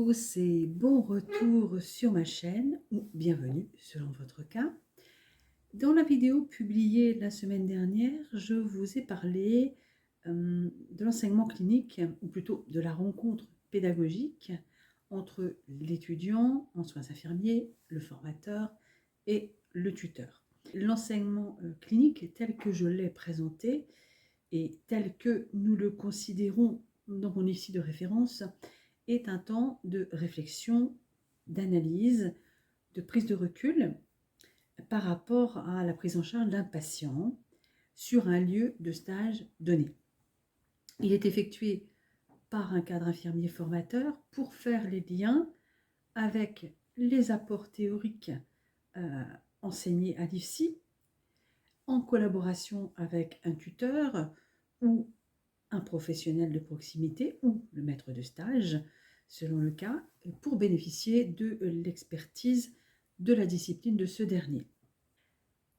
tous et bon retour sur ma chaîne, ou bienvenue selon votre cas. Dans la vidéo publiée la semaine dernière, je vous ai parlé de l'enseignement clinique, ou plutôt de la rencontre pédagogique entre l'étudiant en soins infirmiers, le formateur et le tuteur. L'enseignement clinique tel que je l'ai présenté et tel que nous le considérons dans mon ici de référence est un temps de réflexion, d'analyse, de prise de recul par rapport à la prise en charge d'un patient sur un lieu de stage donné. Il est effectué par un cadre infirmier formateur pour faire les liens avec les apports théoriques enseignés à l'IFSI en collaboration avec un tuteur ou un professionnel de proximité ou le maître de stage, selon le cas, pour bénéficier de l'expertise de la discipline de ce dernier.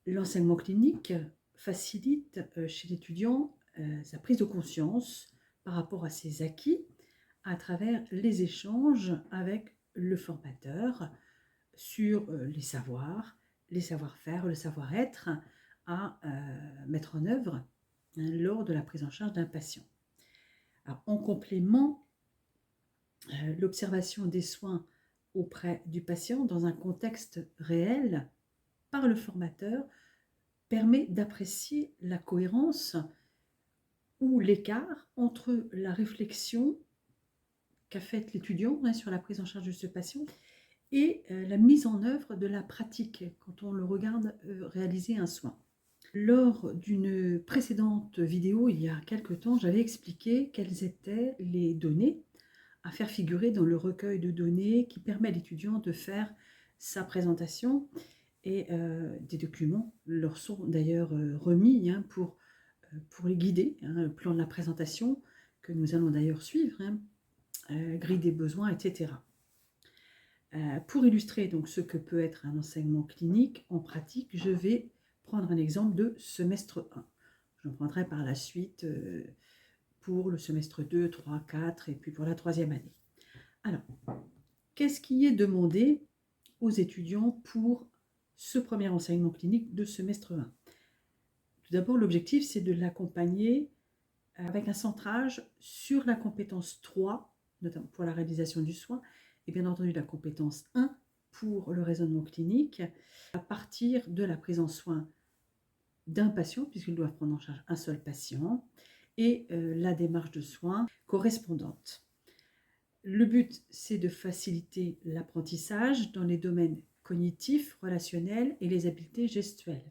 L'enseignement clinique facilite chez l'étudiant sa prise de conscience par rapport à ses acquis à travers les échanges avec le formateur sur les savoirs, les savoir-faire, le savoir-être à mettre en œuvre lors de la prise en charge d'un patient. Alors, en complément, l'observation des soins auprès du patient dans un contexte réel par le formateur permet d'apprécier la cohérence ou l'écart entre la réflexion qu'a faite l'étudiant sur la prise en charge de ce patient et la mise en œuvre de la pratique quand on le regarde réaliser un soin. Lors d'une précédente vidéo, il y a quelque temps, j'avais expliqué quelles étaient les données à faire figurer dans le recueil de données qui permet à l'étudiant de faire sa présentation et des documents leur sont d'ailleurs remis pour les guider, le plan de la présentation que nous allons d'ailleurs suivre, grille des besoins, etc. Pour illustrer donc ce que peut être un enseignement clinique en pratique, je vais prendre un exemple de semestre 1. J'en prendrai par la suite pour le semestre 2, 3, 4 et puis pour la troisième année. Alors, qu'est-ce qui est demandé aux étudiants pour ce premier enseignement clinique de semestre 1? Tout d'abord, l'objectif, c'est de l'accompagner avec un centrage sur la compétence 3, notamment pour la réalisation du soin, et bien entendu la compétence 1 pour le raisonnement clinique, à partir de la prise en soin d'un patient, puisqu'ils doivent prendre en charge un seul patient, et la démarche de soins correspondante. Le but, c'est de faciliter l'apprentissage dans les domaines cognitifs, relationnels et les habiletés gestuelles.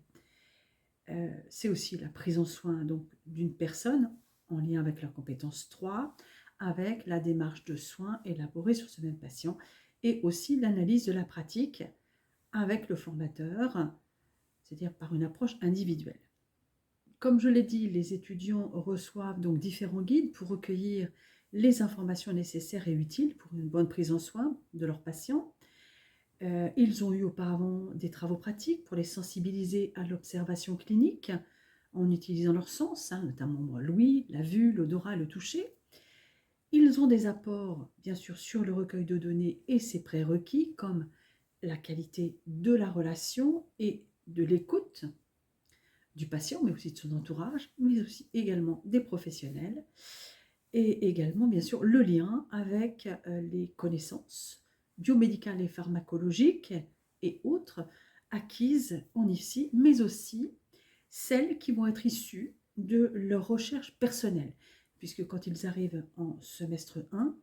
C'est aussi la prise en soin d'une personne en lien avec leur compétence 3, avec la démarche de soins élaborée sur ce même patient et aussi l'analyse de la pratique avec le formateur, c'est-à-dire par une approche individuelle. Comme je l'ai dit, les étudiants reçoivent donc différents guides pour recueillir les informations nécessaires et utiles pour une bonne prise en soin de leurs patients. Ils ont eu auparavant des travaux pratiques pour les sensibiliser à l'observation clinique en utilisant leurs sens, notamment l'ouïe, la vue, l'odorat, le toucher. Ils ont des apports, bien sûr, sur le recueil de données et ses prérequis, comme la qualité de la relation et de l'écoute du patient, mais aussi de son entourage, mais aussi également des professionnels, et également, bien sûr, le lien avec les connaissances biomédicales et pharmacologiques et autres acquises en IFSI, mais aussi celles qui vont être issues de leur recherche personnelle, puisque quand ils arrivent en semestre 1,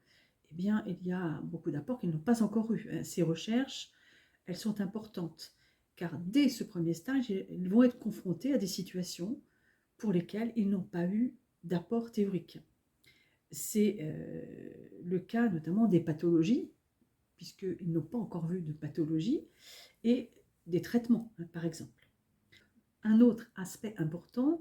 eh bien, il y a beaucoup d'apports qu'ils n'ont pas encore eus. Ces recherches, elles sont importantes, car dès ce premier stage, ils vont être confrontés à des situations pour lesquelles ils n'ont pas eu d'apport théorique. C'est le cas notamment des pathologies, puisqu'ils n'ont pas encore vu de pathologie, et des traitements, par exemple. Un autre aspect important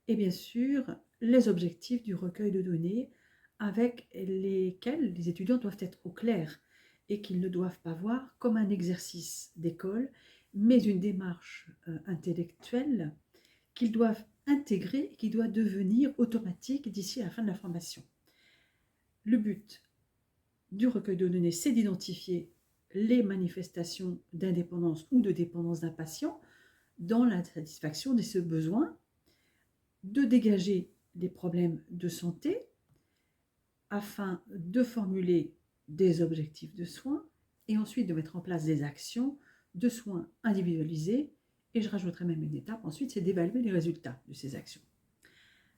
est bien sûr les objectifs du recueil de données avec lesquels les étudiants doivent être au clair et qu'ils ne doivent pas voir comme un exercice d'école, mais une démarche intellectuelle qu'ils doivent intégrer et qui doit devenir automatique d'ici à la fin de la formation. Le but du recueil de données, c'est d'identifier les manifestations d'indépendance ou de dépendance d'un patient dans la satisfaction de ce besoin, de dégager des problèmes de santé afin de formuler des objectifs de soins et ensuite de mettre en place des actions de soins individualisés. Et je rajouterai même une étape ensuite, c'est d'évaluer les résultats de ces actions.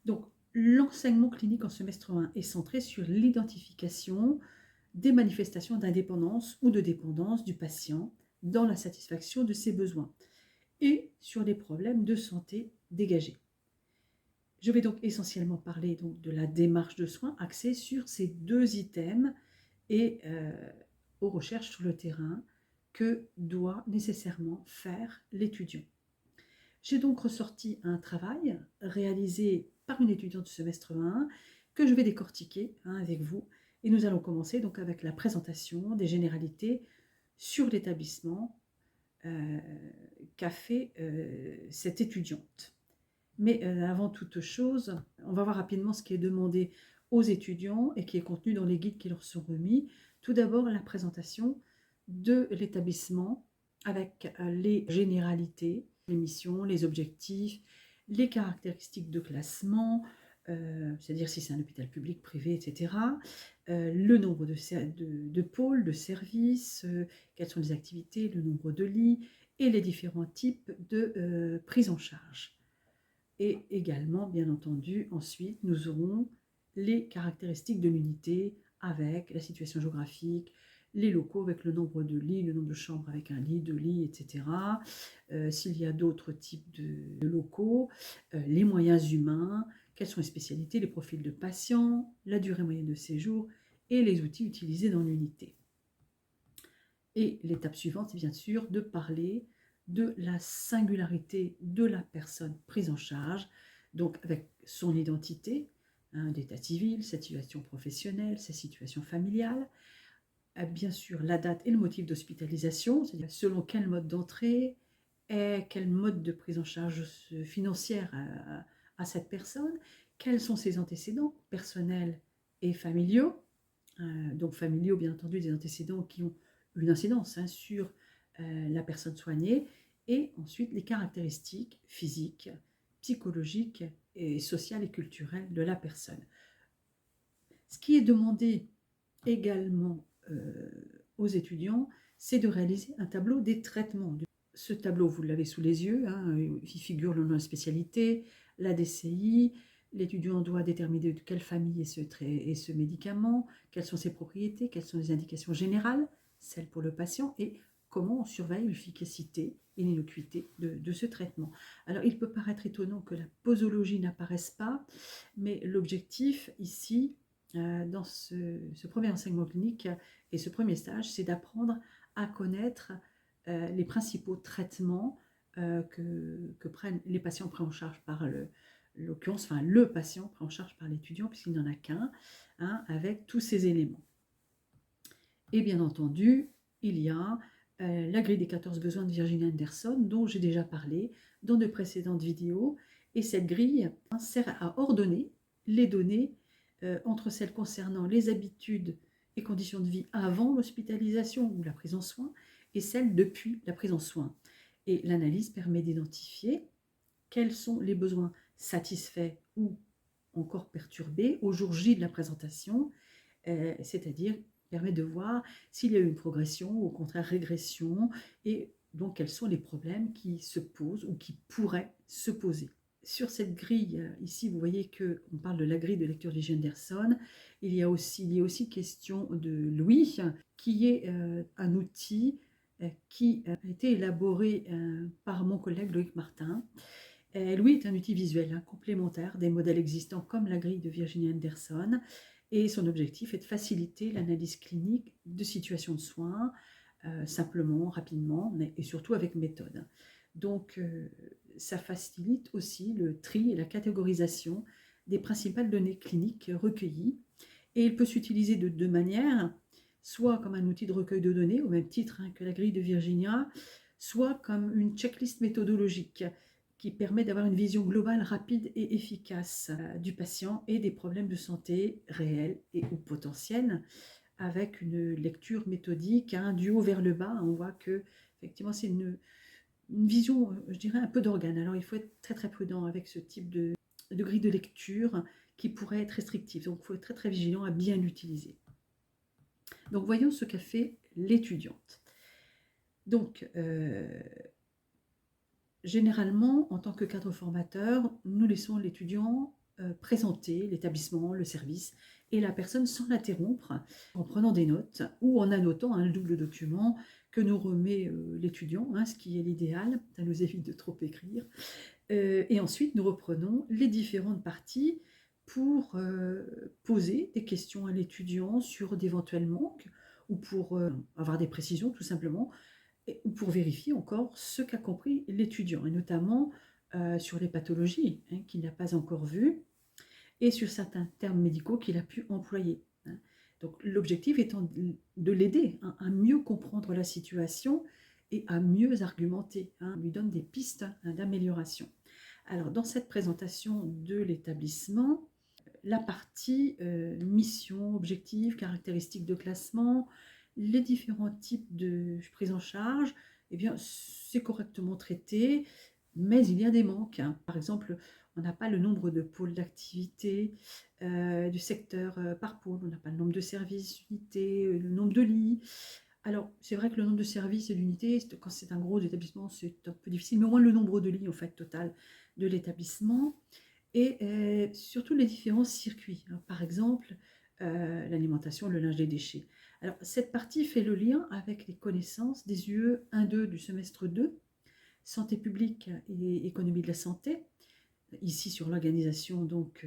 Donc, l'enseignement clinique en semestre 1 est centré sur l'identification des manifestations d'indépendance ou de dépendance du patient dans la satisfaction de ses besoins et sur les problèmes de santé dégagés. Je vais donc essentiellement parler donc de la démarche de soins axée sur ces deux items et aux recherches sur le terrain que doit nécessairement faire l'étudiant. J'ai donc ressorti un travail réalisé par une étudiante du semestre 1 que je vais décortiquer avec vous. Et nous allons commencer donc avec la présentation des généralités sur l'établissement qu'a fait cette étudiante. Mais avant toute chose, on va voir rapidement ce qui est demandé aux étudiants et qui est contenu dans les guides qui leur sont remis. Tout d'abord, la présentation de l'établissement avec les généralités, les missions, les objectifs, les caractéristiques de classement, c'est-à-dire si c'est un hôpital public, privé, etc. Le nombre de pôles, de services, quelles sont les activités, le nombre de lits et les différents types de prise en charge. Et également, bien entendu, ensuite, nous aurons les caractéristiques de l'unité avec la situation géographique, les locaux avec le nombre de lits, le nombre de chambres avec un lit, deux lits, etc. S'il y a d'autres types de locaux, les moyens humains, quelles sont les spécialités, les profils de patients, la durée moyenne de séjour et les outils utilisés dans l'unité. Et l'étape suivante, c'est bien sûr de parler de la singularité de la personne prise en charge, donc avec son identité, d'état civil, sa situation professionnelle, sa situation familiale, bien sûr la date et le motif d'hospitalisation, c'est-à-dire selon quel mode d'entrée et quel mode de prise en charge financière à cette personne, quels sont ses antécédents personnels et familiaux, donc familiaux bien entendu des antécédents qui ont une incidence sur la personne soignée, et ensuite les caractéristiques physiques, psychologiques et sociales et culturelles de la personne. Ce qui est demandé également aux étudiants, c'est de réaliser un tableau des traitements. Ce tableau, vous l'avez sous les yeux, il figure le nom de la spécialité, la DCI. L'étudiant doit déterminer de quelle famille est ce médicament, quelles sont ses propriétés, quelles sont les indications générales, celles pour le patient, et comment on surveille l'efficacité et l'innocuité de ce traitement. Alors, il peut paraître étonnant que la posologie n'apparaisse pas, mais l'objectif ici, dans ce premier enseignement clinique et ce premier stage, c'est d'apprendre à connaître les principaux traitements que prennent les patients pris en charge par l'occurrence, enfin le patient pris en charge par l'étudiant, puisqu'il n'y en a qu'un, avec tous ces éléments. Et bien entendu, il y a la grille des 14 besoins de Virginia Anderson, dont j'ai déjà parlé dans de précédentes vidéos. Et cette grille sert à ordonner les données entre celles concernant les habitudes et conditions de vie avant l'hospitalisation ou la prise en soins et celles depuis la prise en soins. Et l'analyse permet d'identifier quels sont les besoins satisfaits ou encore perturbés au jour J de la présentation, c'est-à-dire permet de voir s'il y a eu une progression ou au contraire régression, et donc quels sont les problèmes qui se posent ou qui pourraient se poser. Sur cette grille, ici, vous voyez qu'on parle de la grille de lecture de Anderson. Il y a aussi question de Louis, qui est un outil qui a été élaboré par mon collègue Loïc Martin. Louis est un outil visuel complémentaire des modèles existants comme la grille de Virginia Anderson, et son objectif est de faciliter l'analyse clinique de situations de soins, simplement, rapidement, et surtout avec méthode. Donc, ça facilite aussi le tri et la catégorisation des principales données cliniques recueillies. Et il peut s'utiliser de deux manières, soit comme un outil de recueil de données, au même titre que la grille de Virginia, soit comme une checklist méthodologique qui permet d'avoir une vision globale, rapide et efficace du patient et des problèmes de santé réels et ou potentiels avec une lecture méthodique, hein, du haut vers le bas. On voit que effectivement c'est une vision, je dirais, un peu d'organe. Alors il faut être très très prudent avec ce type de grille de lecture qui pourrait être restrictive. Donc il faut être très très vigilant à bien l'utiliser. Donc voyons ce qu'a fait l'étudiante. Donc généralement, en tant que cadre formateur, nous laissons l'étudiant présenter l'établissement, le service et la personne sans l'interrompre, en prenant des notes ou en annotant un double document que nous remet l'étudiant, hein, ce qui est l'idéal, ça nous évite de trop écrire. Et ensuite, nous reprenons les différentes parties pour poser des questions à l'étudiant sur d'éventuels manques ou pour avoir des précisions tout simplement, ou pour vérifier encore ce qu'a compris l'étudiant, et notamment sur les pathologies, hein, qu'il n'a pas encore vues, et sur certains termes médicaux qu'il a pu employer, hein. Donc l'objectif étant de l'aider, hein, à mieux comprendre la situation et à mieux argumenter, hein. On lui donne des pistes, hein, d'amélioration. Alors dans cette présentation de l'établissement, la partie mission, objectif, caractéristiques de classement, les différents types de prise en charge, eh bien, c'est correctement traité, mais il y a des manques, hein. Par exemple, on n'a pas le nombre de pôles d'activité, du secteur par pôle, on n'a pas le nombre de services, unités, le nombre de lits. Alors, c'est vrai que le nombre de services et d'unités, quand c'est un gros établissement, c'est un peu difficile, mais au moins le nombre de lits, en fait, total de l'établissement. Et surtout les différents circuits, hein. Par exemple, l'alimentation, le linge des déchets. Alors, cette partie fait le lien avec les connaissances des UE 1-2 du semestre 2, santé publique et économie de la santé, ici sur l'organisation donc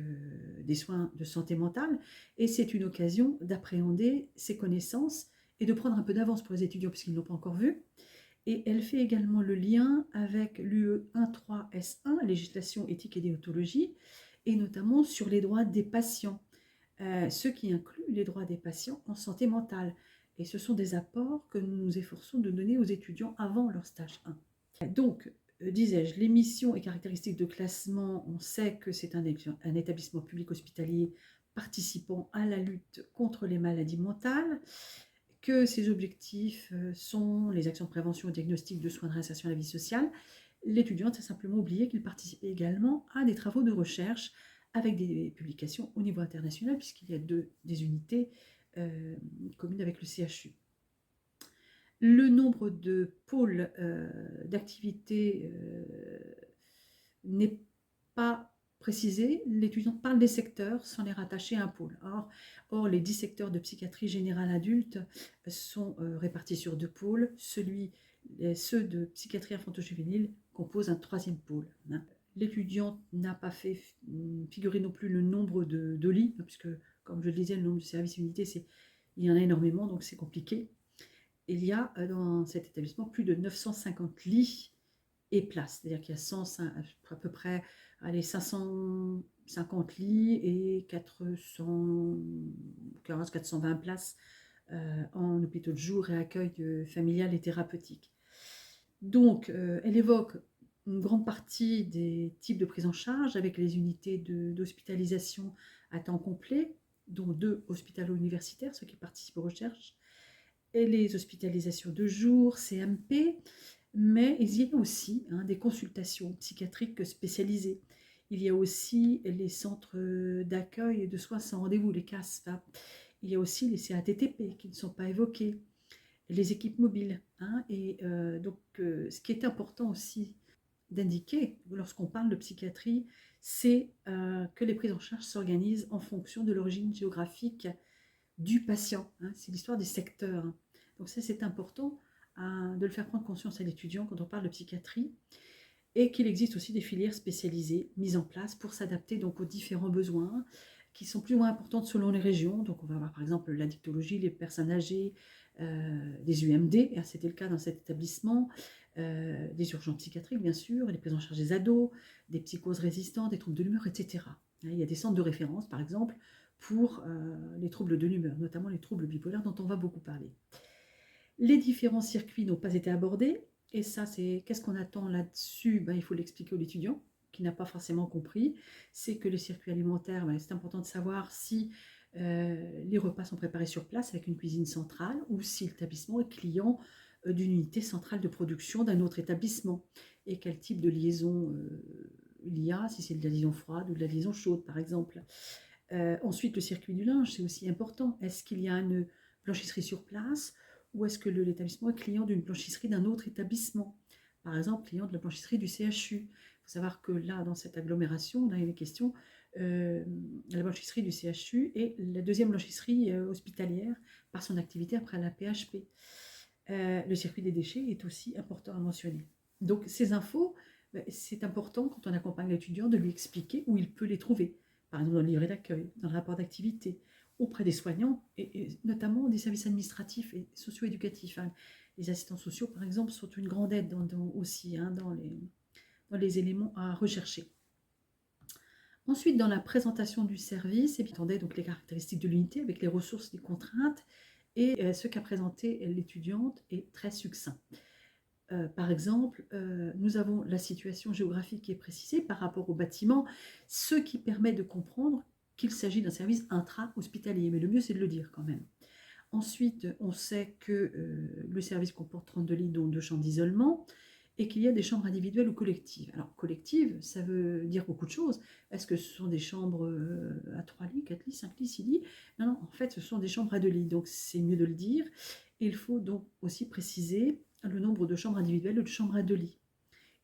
des soins de santé mentale. Et c'est une occasion d'appréhender ces connaissances et de prendre un peu d'avance pour les étudiants puisqu'ils ne l'ont pas encore vu. Et elle fait également le lien avec l'UE 1.3.S1, législation éthique et déontologie, et notamment sur les droits des patients, ce qui inclut les droits des patients en santé mentale. Et ce sont des apports que nous nous efforçons de donner aux étudiants avant leur stage 1. Donc, disais-je, les missions et caractéristiques de classement, on sait que c'est un établissement public hospitalier participant à la lutte contre les maladies mentales, que ses objectifs sont les actions de prévention et diagnostic de soins de réinsertion à la vie sociale. L'étudiante a simplement oublié qu'il participait également à des travaux de recherche avec des publications au niveau international, puisqu'il y a des unités communes avec le CHU. Le nombre de pôles d'activité n'est pas précisé. L'étudiant parle des secteurs sans les rattacher à un pôle. Or les 10 secteurs de psychiatrie générale adulte sont répartis sur 2 pôles. Ceux de psychiatrie infanto-juvénile composent un 3e pôle, hein. L'étudiant n'a pas fait figurer non plus le nombre de lits, puisque, comme je le disais, le nombre de services et unités, il y en a énormément, donc c'est compliqué. Il y a dans cet établissement plus de 950 lits et places, c'est-à-dire qu'il y a à peu près 550 lits et 420 places en hôpitaux de jour et accueil familial et thérapeutique. Donc, elle évoque une grande partie des types de prise en charge avec les unités d'hospitalisation à temps complet, dont 2 hospitalo-universitaires, ceux qui participent aux recherches, et les hospitalisations de jour, CMP, mais il y a aussi, hein, des consultations psychiatriques spécialisées. Il y a aussi les centres d'accueil et de soins sans rendez-vous, les CASP, hein. Il y a aussi les CATTP qui ne sont pas évoqués, les équipes mobiles, hein. Et donc, ce qui est important aussi d'indiquer lorsqu'on parle de psychiatrie, c'est que les prises en charge s'organisent en fonction de l'origine géographique du patient, hein. C'est l'histoire des secteurs, hein. Donc ça, c'est important de le faire prendre conscience à l'étudiant quand on parle de psychiatrie, et qu'il existe aussi des filières spécialisées mises en place pour s'adapter donc aux différents besoins qui sont plus ou moins importantes selon les régions. Donc on va avoir par exemple la dictologie, les personnes âgées, des UMD, c'était le cas dans cet établissement, des urgences psychiatriques bien sûr, les prises en charge des ados, des psychoses résistantes, des troubles de l'humeur, etc. Il y a des centres de référence par exemple pour les troubles de l'humeur, notamment les troubles bipolaires dont on va beaucoup parler. Les différents circuits n'ont pas été abordés, et ça, qu'est-ce qu'on attend là-dessus? Il faut l'expliquer à l'étudiant qui n'a pas forcément compris. C'est que les circuits alimentaires, c'est important de savoir si Les repas sont préparés sur place avec une cuisine centrale ou si l'établissement est client d'une unité centrale de production d'un autre établissement. Et quel type de liaison il y a, si c'est de la liaison froide ou de la liaison chaude par exemple. Ensuite, le circuit du linge, c'est aussi important. Est-ce qu'il y a une blanchisserie sur place ou est-ce que l'établissement est client d'une blanchisserie d'un autre établissement? Par exemple, client de la blanchisserie du CHU. Il faut savoir que là, dans cette agglomération, là, il est question la blanchisserie du CHU et la deuxième blanchisserie hospitalière par son activité après la PHP. Le circuit des déchets est aussi important à mentionner. Donc ces infos, c'est important quand on accompagne l'étudiant de lui expliquer où il peut les trouver. Par exemple dans le livret d'accueil, dans le rapport d'activité, auprès des soignants et notamment des services administratifs et socio-éducatifs. Hein. Les assistants sociaux, par exemple, sont une grande aide aussi dans les éléments à rechercher. Ensuite, dans la présentation du service, il attendait donc les caractéristiques de l'unité avec les ressources, les contraintes, et ce qu'a présenté l'étudiante est très succinct. Par exemple, nous avons la situation géographique qui est précisée par rapport au bâtiment, ce qui permet de comprendre qu'il s'agit d'un service intra-hospitalier, mais le mieux c'est de le dire quand même. Ensuite, on sait que le service comporte 32 lits, dont 2 chambres d'isolement, et qu'il y a des chambres individuelles ou collectives. Alors, collectives, ça veut dire beaucoup de choses. Est-ce que ce sont des chambres à 3 lits, 4 lits, 5 lits, 6 lits? Non, non, en fait, ce sont des chambres à 2 lits, donc c'est mieux de le dire. Et il faut donc aussi préciser le nombre de chambres individuelles ou de chambres à 2 lits.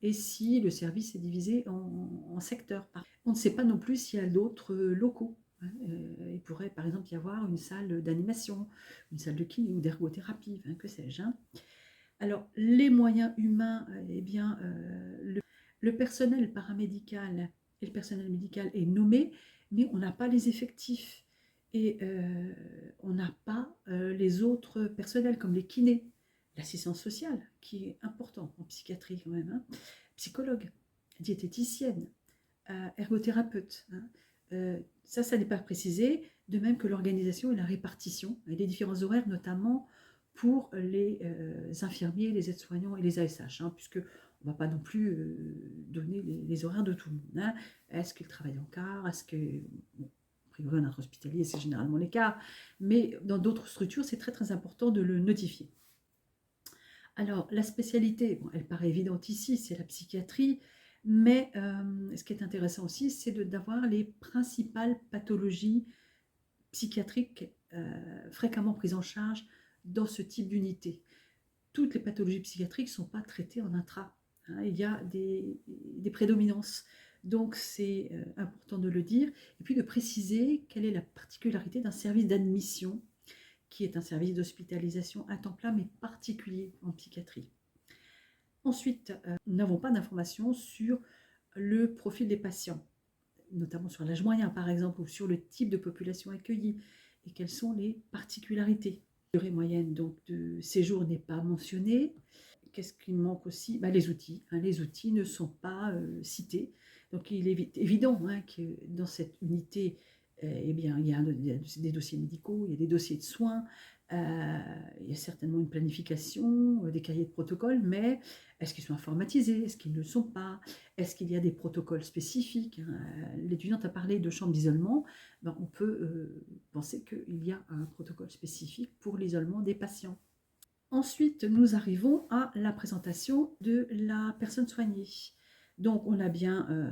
Et si le service est divisé en secteurs. On ne sait pas non plus s'il y a d'autres locaux. Il pourrait par exemple y avoir une salle d'animation, une salle de kiné ou d'ergothérapie, que sais-je. Hein. Alors, les moyens humains, eh bien, le personnel paramédical et le personnel médical est nommé, mais on n'a pas les effectifs. Et on n'a pas les autres personnels, comme les kinés, l'assistance sociale, qui est important en psychiatrie quand même, hein, psychologue, diététicienne, ergothérapeute. Hein. Ça n'est pas précisé, de même que l'organisation et la répartition, et les différents horaires, notamment pour les infirmiers, les aides-soignants et les ASH, hein, puisque on ne va pas non plus donner les horaires de tout le monde. Hein. Est-ce qu'ils travaillent en quart? Est-ce que... Bon, a priori, en hospitalier, c'est généralement les quarts, mais dans d'autres structures, c'est très très important de le notifier. Alors, la spécialité, bon, elle paraît évidente ici, c'est la psychiatrie, mais ce qui est intéressant aussi, c'est d'avoir les principales pathologies psychiatriques fréquemment prises en charge dans ce type d'unité. Toutes les pathologies psychiatriques ne sont pas traitées en intra. Hein, il y a des prédominances. Donc, c'est important de le dire. Et puis de préciser quelle est la particularité d'un service d'admission qui est un service d'hospitalisation à temps plein, mais particulier en psychiatrie. Ensuite, nous n'avons pas d'informations sur le profil des patients, notamment sur l'âge moyen par exemple, ou sur le type de population accueillie, et quelles sont les particularités. La durée moyenne donc, de séjour n'est pas mentionnée. Qu'est-ce qui manque aussi? Les outils. Hein, les outils ne sont pas cités. Donc il est évident que dans cette unité, eh bien, il y a des dossiers médicaux, il y a des dossiers de soins, il y a certainement une planification, des cahiers de protocole, mais est-ce qu'ils sont informatisés? Est-ce qu'ils ne le sont pas? Est-ce qu'il y a des protocoles spécifiques? L'étudiante a parlé de chambres d'isolement. On peut penser qu'il y a un protocole spécifique pour l'isolement des patients. Ensuite, nous arrivons à la présentation de la personne soignée. Donc, on a bien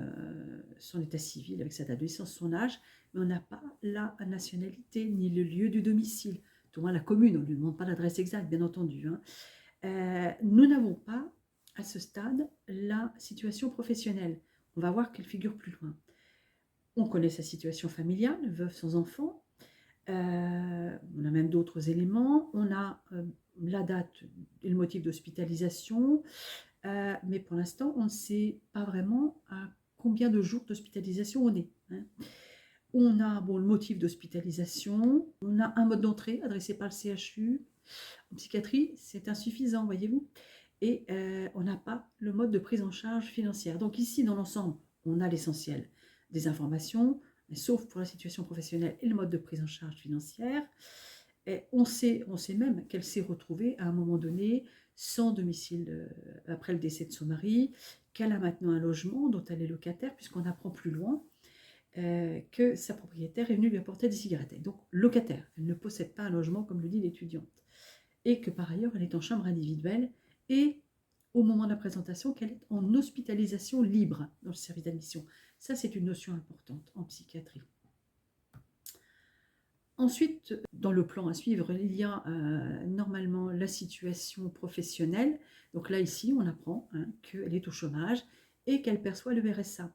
son état civil avec sa date de naissance, son âge, mais on n'a pas la nationalité ni le lieu du domicile. Tout moins la commune, on ne lui demande pas l'adresse exacte, bien entendu. Hein. Nous n'avons pas, à ce stade, la situation professionnelle. On va voir qu'elle figure plus loin. On connaît sa situation familiale, veuve sans enfant. On a même d'autres éléments. On a la date et le motif d'hospitalisation, mais pour l'instant, on ne sait pas vraiment à combien de jours d'hospitalisation on est. Hein. On a le motif d'hospitalisation, on a un mode d'entrée adressé par le CHU. En psychiatrie, c'est insuffisant, voyez-vous. Et on n'a pas le mode de prise en charge financière. Donc ici, dans l'ensemble, on a l'essentiel des informations, sauf pour la situation professionnelle et le mode de prise en charge financière. Et on sait même qu'elle s'est retrouvée à un moment donné sans domicile après le décès de son mari, qu'elle a maintenant un logement dont elle est locataire, puisqu'on apprend plus loin. que sa propriétaire est venue lui apporter des cigarettes. Et donc locataire, elle ne possède pas un logement comme le dit l'étudiante. Et que par ailleurs elle est en chambre individuelle et au moment de la présentation qu'elle est en hospitalisation libre dans le service d'admission. Ça c'est une notion importante en psychiatrie. Ensuite, dans le plan à suivre, il y a normalement la situation professionnelle. Donc là, ici, on apprend qu'elle est au chômage et qu'elle perçoit le RSA.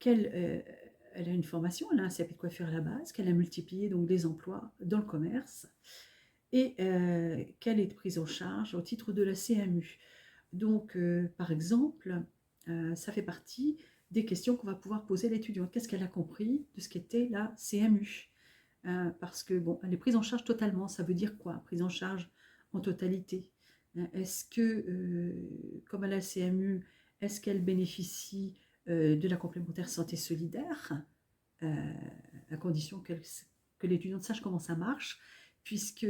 Elle a une formation, elle a un CAP de coiffure à la base, qu'elle a multiplié donc des emplois dans le commerce et qu'elle est prise en charge au titre de la CMU. Donc, par exemple, ça fait partie des questions qu'on va pouvoir poser à l'étudiante. Qu'est-ce qu'elle a compris de ce qu'était la CMU? Parce que, bon, elle est prise en charge totalement. Ça veut dire quoi, prise en charge en totalité? Est-ce que, comme à la CMU, est-ce qu'elle bénéficie de la complémentaire santé solidaire, à condition que l'étudiante sache comment ça marche, puisque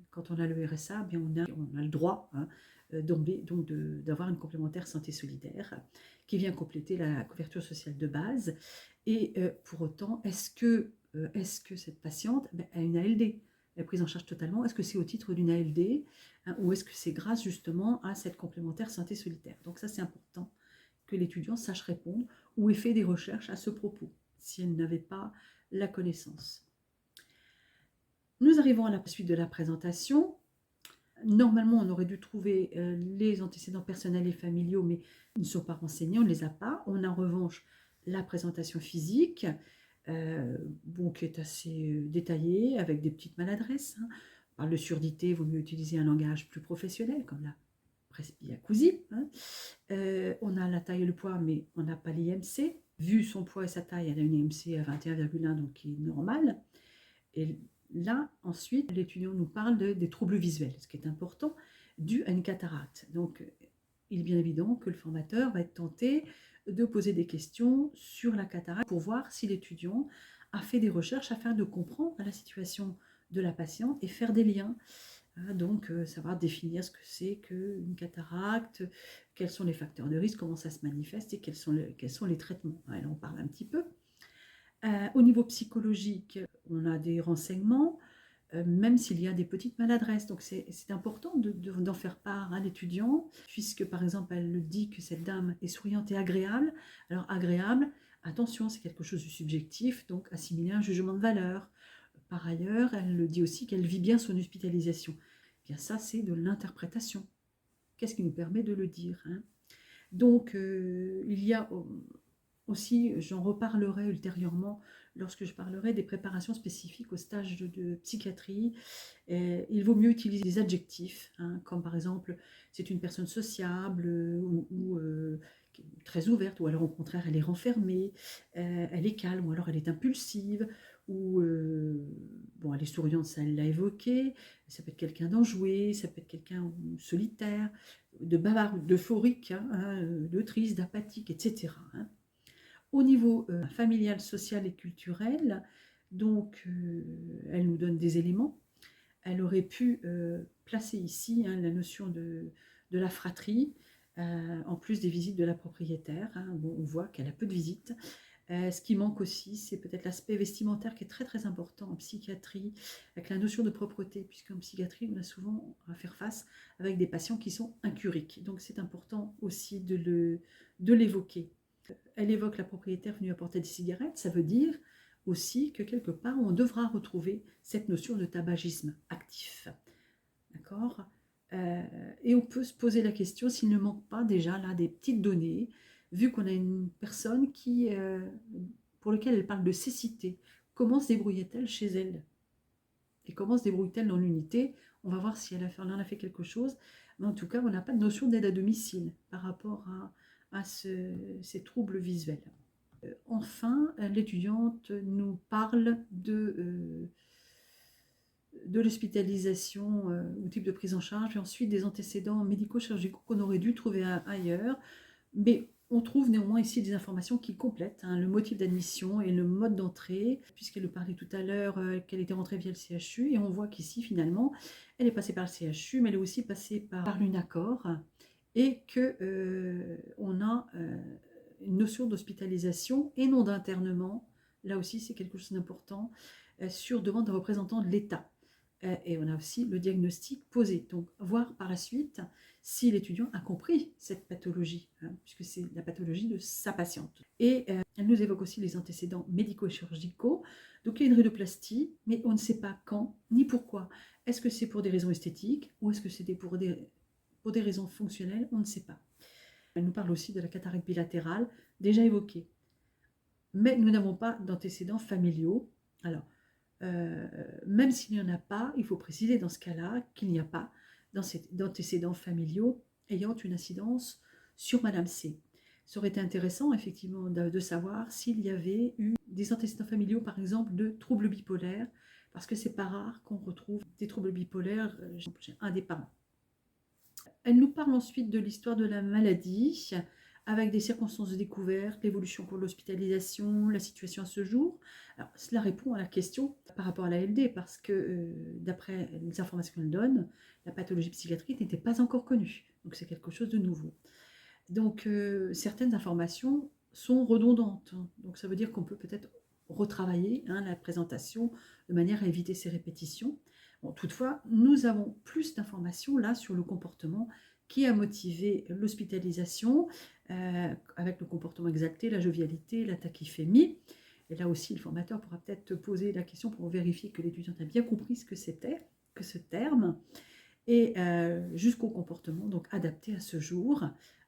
quand on a le RSA, bien on a le droit d'emblée d'avoir une complémentaire santé solidaire qui vient compléter la couverture sociale de base. Et pour autant, est-ce que cette patiente a une ALD? Elle est prise en charge totalement. Est-ce que c'est au titre d'une ALD ou est-ce que c'est grâce justement à cette complémentaire santé solidaire? Donc ça, c'est important que l'étudiant sache répondre ou ait fait des recherches à ce propos, si elle n'avait pas la connaissance. Nous arrivons à la suite de la présentation. Normalement, on aurait dû trouver les antécédents personnels et familiaux, mais ils ne sont pas renseignés, on ne les a pas. On a en revanche la présentation physique, qui est assez détaillée, avec des petites maladresses. On parle de surdité, il vaut mieux utiliser un langage plus professionnel, comme la presbyacousie. On a la taille et le poids, mais on n'a pas l'IMC. Vu son poids et sa taille, elle a une IMC à 21,1, donc qui est normale. Et là, ensuite, l'étudiant nous parle des troubles visuels, ce qui est important, dû à une cataracte. Donc, il est bien évident que le formateur va être tenté de poser des questions sur la cataracte pour voir si l'étudiant a fait des recherches afin de comprendre la situation de la patiente et faire des liens. Donc, savoir définir ce que c'est qu'une cataracte, quels sont les facteurs de risque, comment ça se manifeste et quels sont les traitements. Là, on parle un petit peu. Au niveau psychologique, on a des renseignements, même s'il y a des petites maladresses. Donc c'est important d'en faire part à l'étudiant, puisque par exemple elle dit que cette dame est souriante et agréable. Alors agréable, attention, c'est quelque chose de subjectif, donc assimiler un jugement de valeur. Par ailleurs, elle dit aussi qu'elle vit bien son hospitalisation. Bien ça, c'est de l'interprétation. Qu'est-ce qui nous permet de le dire, Donc, il y a aussi, j'en reparlerai ultérieurement lorsque je parlerai des préparations spécifiques au stage de psychiatrie. Il vaut mieux utiliser des adjectifs, comme par exemple, c'est une personne sociable ou très ouverte, ou alors au contraire, elle est renfermée, elle est calme, ou alors elle est impulsive, ou elle est souriante, ça elle l'a évoqué, ça peut être quelqu'un d'enjoué, ça peut être quelqu'un solitaire, de bavard, d'euphorique, de triste, d'apathique, etc. Au niveau familial, social et culturel, donc elle nous donne des éléments. Elle aurait pu placer ici la notion de la fratrie, en plus des visites de la propriétaire. Bon, on voit qu'elle a peu de visites. Ce qui manque aussi, c'est peut-être l'aspect vestimentaire qui est très très important en psychiatrie, avec la notion de propreté, puisqu'en psychiatrie, on a souvent à faire face avec des patients qui sont incuriques. Donc c'est important aussi de l'évoquer. Elle évoque la propriétaire venue apporter des cigarettes, ça veut dire aussi que quelque part on devra retrouver cette notion de tabagisme actif. D'accord Et on peut se poser la question s'il ne manque pas déjà là des petites données, vu qu'on a une personne pour laquelle elle parle de cécité. Comment se débrouillait-elle chez elle? Et comment se débrouille-t-elle dans l'unité? On va voir si elle en a fait quelque chose. Mais en tout cas, on n'a pas de notion d'aide à domicile par rapport à ces troubles visuels. Enfin, l'étudiante nous parle de l'hospitalisation ou type de prise en charge, et ensuite des antécédents médico-chirurgicaux qu'on aurait dû trouver ailleurs. Mais on trouve néanmoins ici des informations qui complètent le motif d'admission et le mode d'entrée, puisqu'elle nous parlait tout à l'heure qu'elle était rentrée via le CHU, et on voit qu'ici finalement, elle est passée par le CHU, mais elle est aussi passée par l'UNACOR, et qu'on a une notion d'hospitalisation et non d'internement là aussi c'est quelque chose d'important, sur demande d'un représentant de l'État. Et on a aussi le diagnostic posé, donc voir par la suite si l'étudiant a compris cette pathologie, hein, puisque c'est la pathologie de sa patiente. Et elle nous évoque aussi les antécédents médicaux et chirurgicaux. Donc il y a une rhinoplastie, mais on ne sait pas quand ni pourquoi. Est-ce que c'est pour des raisons esthétiques ou est-ce que c'est pour des raisons fonctionnelles? On ne sait pas. Elle nous parle aussi de la cataracte bilatérale, déjà évoquée. Mais nous n'avons pas d'antécédents familiaux. Alors, même s'il n'y en a pas, il faut préciser dans ce cas-là qu'il n'y a pas d'antécédents familiaux ayant une incidence sur Madame C. Ça aurait été intéressant, effectivement, de savoir s'il y avait eu des antécédents familiaux, par exemple, de troubles bipolaires, parce que c'est pas rare qu'on retrouve des troubles bipolaires chez un des parents. Elle nous parle ensuite de l'histoire de la maladie, avec des circonstances de découverte, l'évolution pour l'hospitalisation, la situation à ce jour. Alors, cela répond à la question par rapport à la LD, parce que d'après les informations qu'elle donne, la pathologie psychiatrique n'était pas encore connue. Donc c'est quelque chose de nouveau. Donc certaines informations sont redondantes. Donc ça veut dire qu'on peut peut-être retravailler la présentation de manière à éviter ces répétitions. Bon, toutefois, nous avons plus d'informations là sur le comportement qui a motivé l'hospitalisation, avec le comportement exalté, la jovialité, la tachyphémie. Et là aussi, le formateur pourra peut-être poser la question pour vérifier que l'étudiant a bien compris ce que c'était, que ce terme, et jusqu'au comportement donc adapté à ce jour,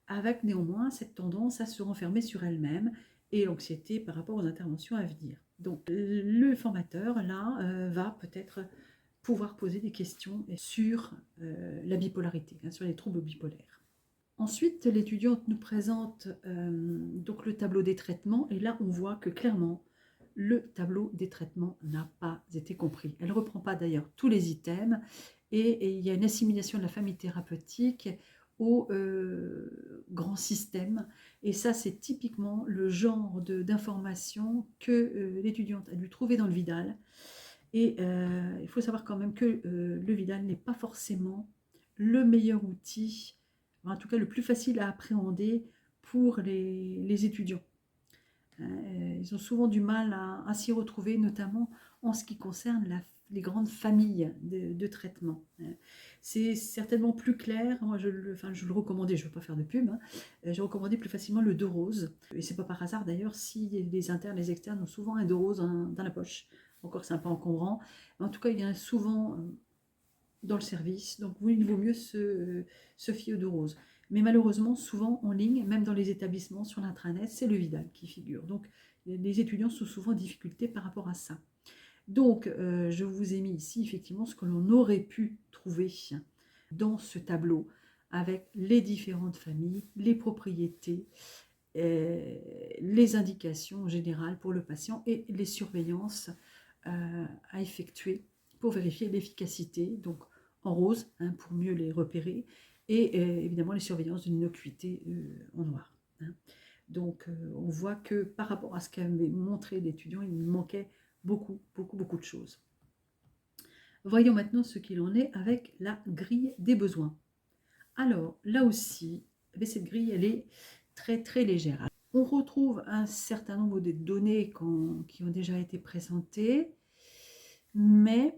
avec néanmoins cette tendance à se renfermer sur elle-même et l'anxiété par rapport aux interventions à venir. Donc le formateur, là, va peut-être pouvoir poser des questions sur la bipolarité, sur les troubles bipolaires. Ensuite, l'étudiante nous présente donc le tableau des traitements, et là on voit que clairement le tableau des traitements n'a pas été compris. Elle ne reprend pas d'ailleurs tous les items, et il y a une assimilation de la famille thérapeutique au grand système, et ça c'est typiquement le genre d'information que l'étudiante a dû trouver dans le Vidal. Et il faut savoir quand même que le Vidal n'est pas forcément le meilleur outil, en tout cas le plus facile à appréhender pour les étudiants. Ils ont souvent du mal à s'y retrouver, notamment en ce qui concerne les grandes familles de traitements. C'est certainement plus clair. Moi, je le recommandais, je ne veux pas faire de pub, j'ai recommandé plus facilement le dos rose. Et c'est pas par hasard d'ailleurs si les internes, les externes ont souvent un dos rose dans la poche. Encore c'est un peu encombrant. Mais en tout cas, il y en a souvent dans le service. Donc, il vaut mieux se fier au dos rose. Mais malheureusement, souvent en ligne, même dans les établissements, sur l'intranet, c'est le Vidal qui figure. Donc, les étudiants sont souvent en difficulté par rapport à ça. Donc, je vous ai mis ici, effectivement, ce que l'on aurait pu trouver dans ce tableau, avec les différentes familles, les propriétés, les indications générales pour le patient et les surveillances à effectuer pour vérifier l'efficacité, donc en rose, pour mieux les repérer, et évidemment les surveillances d'une innocuité en noir. Donc on voit que par rapport à ce qu'avait montré l'étudiant, il manquait beaucoup de choses. Voyons maintenant ce qu'il en est avec la grille des besoins. Alors là aussi, cette grille, elle est très légère. On retrouve un certain nombre de données qui ont déjà été présentées, mais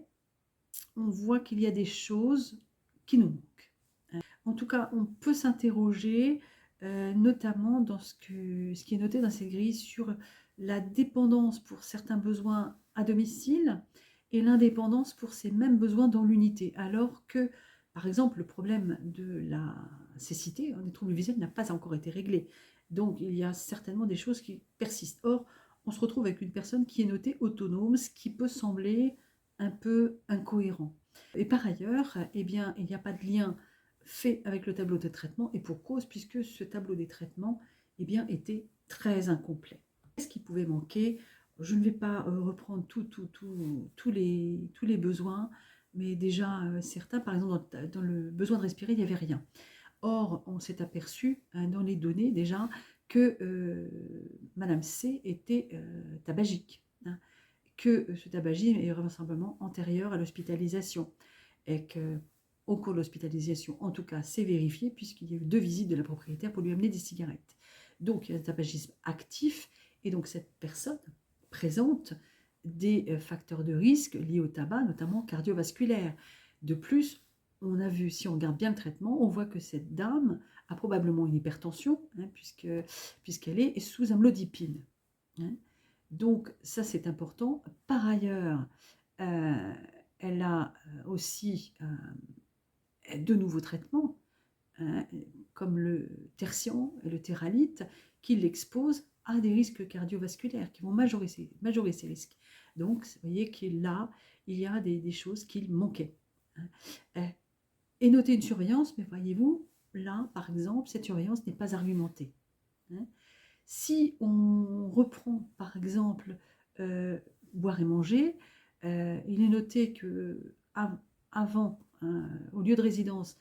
on voit qu'il y a des choses qui nous manquent. En tout cas, on peut s'interroger notamment dans ce qui est noté dans ces grilles sur la dépendance pour certains besoins à domicile et l'indépendance pour ces mêmes besoins dans l'unité, alors que, par exemple, le problème de la cécité, des troubles visuels, n'a pas encore été réglé. Donc, il y a certainement des choses qui persistent. Or, on se retrouve avec une personne qui est notée autonome, ce qui peut sembler un peu incohérent. Et par ailleurs, eh bien, il n'y a pas de lien fait avec le tableau de traitement, et pour cause, puisque ce tableau des traitements était très incomplet. Qu'est-ce qui pouvait manquer? Je ne vais pas reprendre tous les besoins, mais déjà certains, par exemple dans le besoin de respirer, il n'y avait rien. Or, on s'est aperçu dans les données déjà que Madame C était tabagique, que ce tabagisme est vraisemblablement antérieur à l'hospitalisation, et qu'au cours de l'hospitalisation, en tout cas, c'est vérifié, puisqu'il y a eu 2 visites de la propriétaire pour lui amener des cigarettes. Donc, il y a un tabagisme actif, et donc cette personne présente des facteurs de risque liés au tabac, notamment cardiovasculaires. De plus, on a vu, si on regarde bien le traitement, on voit que cette dame a probablement une hypertension, hein, puisqu'elle est sous amlodipine. Hein. Donc ça, c'est important. Par ailleurs, elle a aussi de nouveaux traitements, hein, comme le tertian et le théralite, qui l'exposent à des risques cardiovasculaires, qui vont majorer ces risques. Donc, vous voyez qu'il il y a des choses qui manquaient. Hein. Et noter une surveillance, mais voyez-vous, là, par exemple, cette surveillance n'est pas argumentée. Hein. Si on reprend, par exemple, boire et manger, il est noté que avant, hein, au lieu de résidence,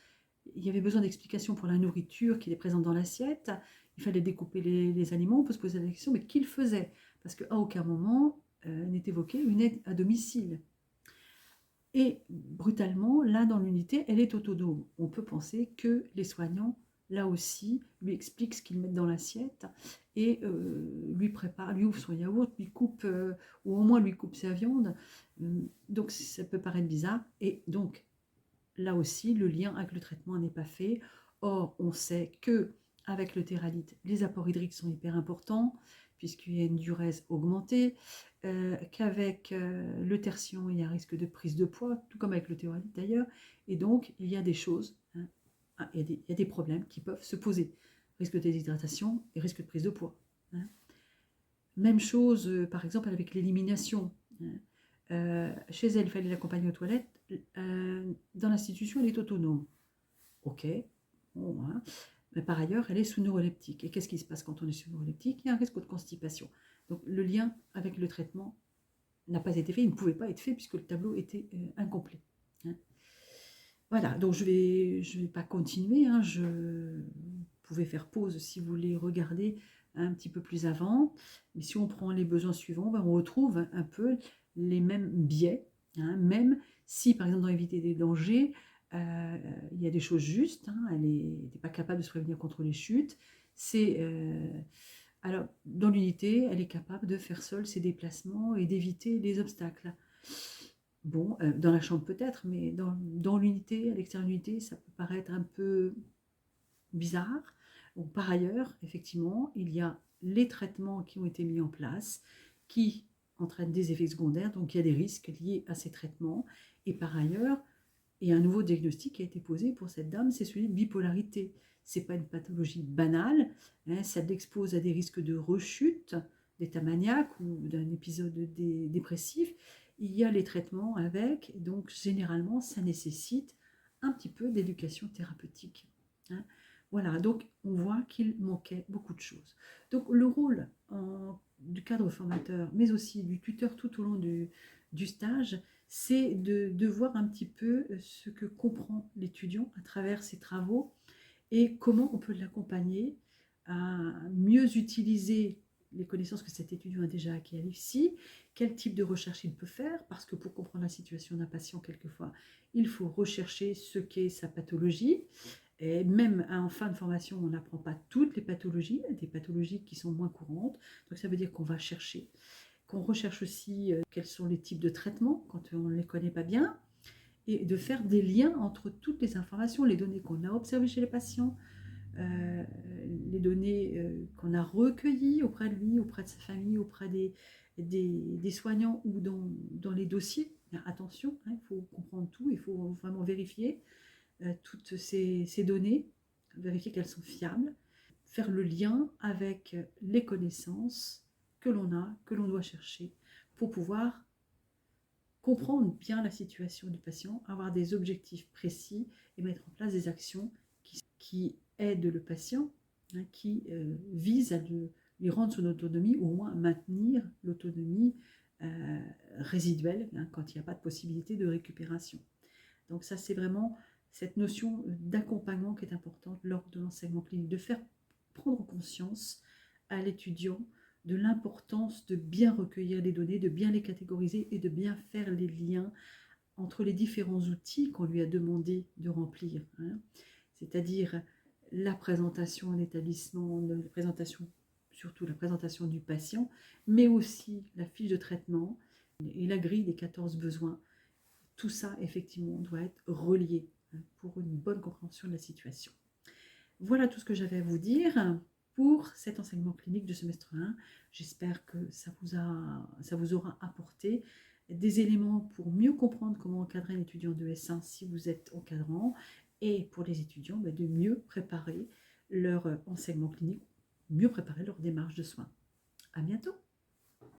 il y avait besoin d'explications pour la nourriture qui est présente dans l'assiette. Il fallait découper les aliments. On peut se poser la question, mais qui le faisait? Parce qu'à aucun moment n'est évoquée une aide à domicile. Et brutalement, là, dans l'unité, elle est autonome. On peut penser que les soignants, là aussi, lui expliquent ce qu'ils mettent dans l'assiette et lui prépare, lui ouvre son yaourt, lui coupe, ou au moins lui coupe sa viande. Donc ça peut paraître bizarre. Et donc, là aussi, le lien avec le traitement n'est pas fait. Or, on sait que avec le théralite, les apports hydriques sont hyper importants, puisqu'il y a une diurèse augmentée, qu'avec le tertian, il y a un risque de prise de poids, tout comme avec le théralite d'ailleurs, et donc il y a des choses, hein, il y a des problèmes qui peuvent se poser. Risque de déshydratation et risque de prise de poids. Hein. Même chose, par exemple, avec l'élimination. Hein. Chez elle, il fallait l'accompagner aux toilettes. Dans l'institution, elle est autonome. Ok. Bon, hein. Mais par ailleurs, elle est sous neuroleptique. Et qu'est-ce qui se passe quand on est sous neuroleptique? Il y a un risque de constipation. Donc le lien avec le traitement n'a pas été fait, il ne pouvait pas être fait puisque le tableau était incomplet. Hein. Voilà, donc je vais pas continuer. Hein. Vous pouvez faire pause si vous voulez regarder un petit peu plus avant. Mais si on prend les besoins suivants, ben, on retrouve un peu les mêmes biais. Hein. Même si, par exemple, dans éviter des dangers, il y a des choses justes. Hein. Elle n'était pas capable de se prévenir contre les chutes. Alors, dans l'unité, elle est capable de faire seule ses déplacements et d'éviter les obstacles. Bon, dans la chambre peut-être, mais dans l'unité, à l'extérieur de l'unité, ça peut paraître un peu bizarre. Bon, par ailleurs, effectivement, il y a les traitements qui ont été mis en place qui entraînent des effets secondaires, donc il y a des risques liés à ces traitements. Et par ailleurs, il y a un nouveau diagnostic qui a été posé pour cette dame, c'est celui de bipolarité. Ce n'est pas une pathologie banale, hein, ça l'expose à des risques de rechute, d'état maniaque ou d'un épisode dépressif. Il y a les traitements avec, donc généralement ça nécessite un petit peu d'éducation thérapeutique. Hein. Voilà, donc on voit qu'il manquait beaucoup de choses. Donc le rôle du cadre formateur, mais aussi du tuteur tout au long du stage, c'est de voir un petit peu ce que comprend l'étudiant à travers ses travaux et comment on peut l'accompagner à mieux utiliser les connaissances que cet étudiant a déjà acquises ici, quel type de recherche il peut faire, parce que pour comprendre la situation d'un patient, quelquefois, il faut rechercher ce qu'est sa pathologie. Et même en fin de formation, on n'apprend pas toutes les pathologies, il y a des pathologies qui sont moins courantes, donc ça veut dire qu'on va chercher. Qu'on recherche aussi quels sont les types de traitements quand on ne les connaît pas bien, et de faire des liens entre toutes les informations, les données qu'on a observées chez les patients, les données qu'on a recueillies auprès de lui, auprès de sa famille, auprès des soignants ou dans les dossiers. Attention, hein, il faut comprendre tout, il faut vraiment vérifier toutes ces données, vérifier qu'elles sont fiables, faire le lien avec les connaissances que l'on a, que l'on doit chercher, pour pouvoir comprendre bien la situation du patient, avoir des objectifs précis et mettre en place des actions qui aident le patient, hein, qui visent à lui rendre son autonomie, ou au moins à maintenir l'autonomie résiduelle, hein, quand il n'y a pas de possibilité de récupération. Donc ça, c'est vraiment cette notion d'accompagnement qui est importante lors de l'enseignement clinique, de faire prendre conscience à l'étudiant de l'importance de bien recueillir les données, de bien les catégoriser et de bien faire les liens entre les différents outils qu'on lui a demandé de remplir. Hein. C'est-à-dire la présentation à l'établissement, la présentation surtout la présentation du patient, mais aussi la fiche de traitement et la grille des 14 besoins. Tout ça, effectivement, doit être relié pour une bonne compréhension de la situation. Voilà tout ce que j'avais à vous dire pour cet enseignement clinique de semestre 1. J'espère que ça vous aura apporté des éléments pour mieux comprendre comment encadrer un étudiant de S1 si vous êtes encadrant, et pour les étudiants de mieux préparer leur enseignement clinique, mieux préparer leur démarche de soins. À bientôt!